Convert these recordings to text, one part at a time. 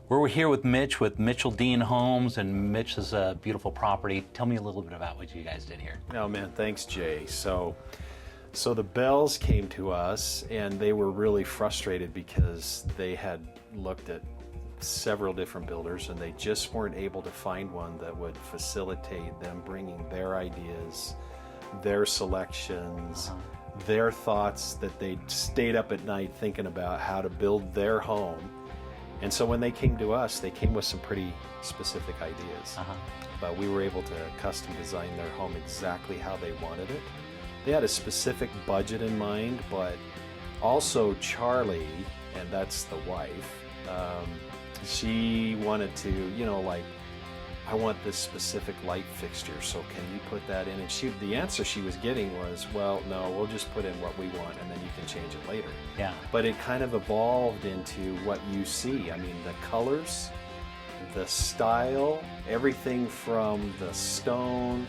We're here with Mitch with Mitchell Dean Homes, and Mitch is a beautiful property. Tell me a little bit about what you guys did here. Oh man, thanks Jay. So the Bells came to us and they were really frustrated because they had looked at several different builders and they just weren't able to find one that would facilitate them bringing their ideas, their selections, their thoughts that they'd stayed up at night thinking about how to build their home. And so when they came to us, they came with some pretty specific ideas. But we were able to custom design their home exactly how they wanted it. They had a specific budget in mind, but also Charlie, and that's the wife, she wanted to, I want this specific light fixture, so can you put that in? And the answer she was getting was, well, no, we'll just put in what we want and then you can change it later. Yeah. But it kind of evolved into what you see. I mean, the colors, the style, everything from the stone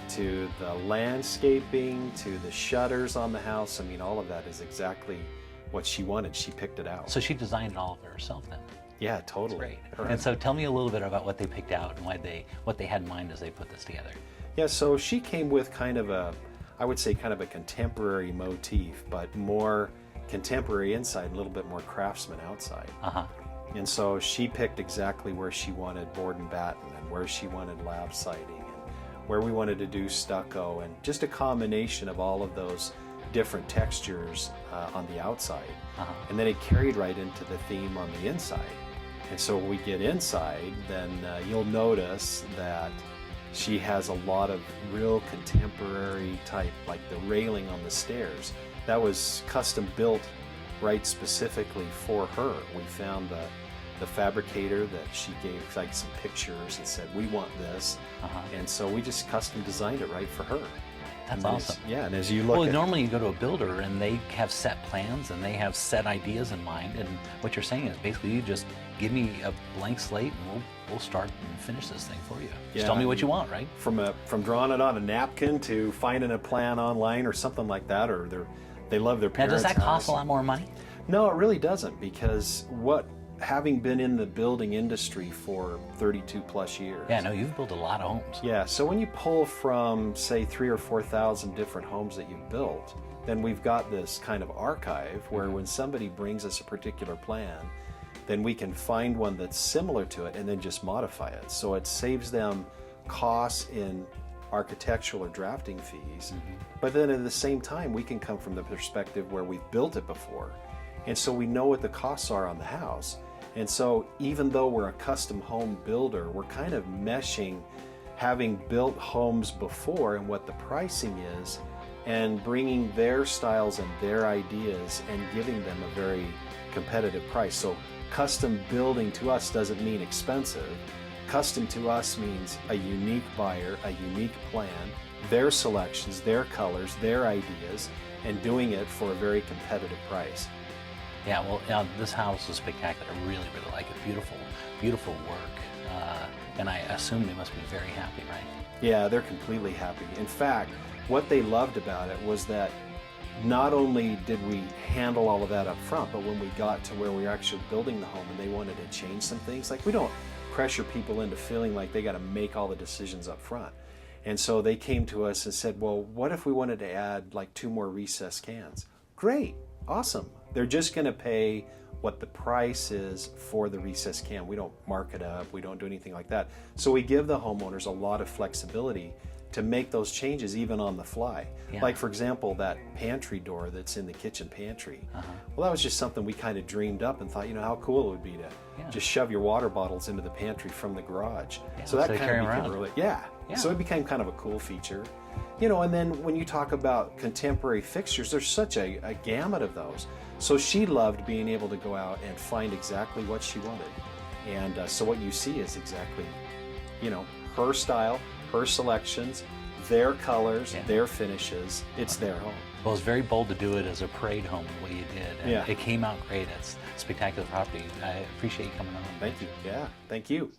to the landscaping to the shutters on the house. I mean, all of that is exactly what she wanted. She picked it out. So she designed it all of it herself then? Yeah, totally. That's great. And so tell me a little bit about what they picked out and what they had in mind as they put this together. Yeah, so she came with kind of a contemporary motif, but more contemporary inside, a little bit more craftsman outside. And so she picked exactly where she wanted board and batten and where she wanted lab siding and where we wanted to do stucco, and just a combination of all of those different textures on the outside. And then it carried right into the theme on the inside. And so when we get inside, then you'll notice that she has a lot of real contemporary type, like the railing on the stairs. That was custom built right specifically for her. We found the fabricator that she gave like some pictures and said, we want this. And so we just custom designed it right for her. That's awesome. Yeah, and as you look normally you go to a builder and they have set plans and they have set ideas in mind, and what you're saying is basically you just give me a blank slate and we'll start and finish this thing for you. Just tell me what you want, right? From drawing it on a napkin to finding a plan online or something like that, or they love their parents' Now, does that cost house. a lot more money? No, it really doesn't, because having been in the building industry for 32 plus years. Yeah, no, you've built a lot of homes. Yeah, so when you pull from, say, 3,000 or 4,000 different homes that you've built, then we've got this kind of archive where when somebody brings us a particular plan, then we can find one that's similar to it and then just modify it. So it saves them costs in architectural or drafting fees, but then at the same time, we can come from the perspective where we've built it before. And so we know what the costs are on the house. And so even though we're a custom home builder, we're kind of meshing having built homes before and what the pricing is, and bringing their styles and their ideas and giving them a very competitive price. So custom building to us doesn't mean expensive. Custom to us means a unique buyer, a unique plan, their selections, their colors, their ideas, and doing it for a very competitive price. Yeah, well, this house is spectacular. I really, really like it. Beautiful, beautiful work. And I assume they must be very happy, right? Yeah, they're completely happy. In fact, what they loved about it was that not only did we handle all of that up front, but when we got to where we were actually building the home and they wanted to change some things, like we don't pressure people into feeling like they got to make all the decisions up front. And so they came to us and said, well, what if we wanted to add like 2 more recessed cans? Great, awesome. They're just going to pay what the price is for the recessed can. We don't mark it up. We don't do anything like that. So we give the homeowners a lot of flexibility to make those changes even on the fly. Yeah. Like, for example, that pantry door that's in the kitchen pantry. Well, that was just something we kind of dreamed up and thought, how cool it would be to just shove your water bottles into the pantry from the garage. So that kind of became really, so it became kind of a cool feature. And then when you talk about contemporary fixtures, there's such a gamut of those. So she loved being able to go out and find exactly what she wanted. And so what you see is exactly, her style, her selections, their colors, their finishes. It's their home. Well, it's very bold to do it as a parade home the way you did. And it came out great. It's a spectacular property. I appreciate you coming on. Thank you. Yeah, thank you.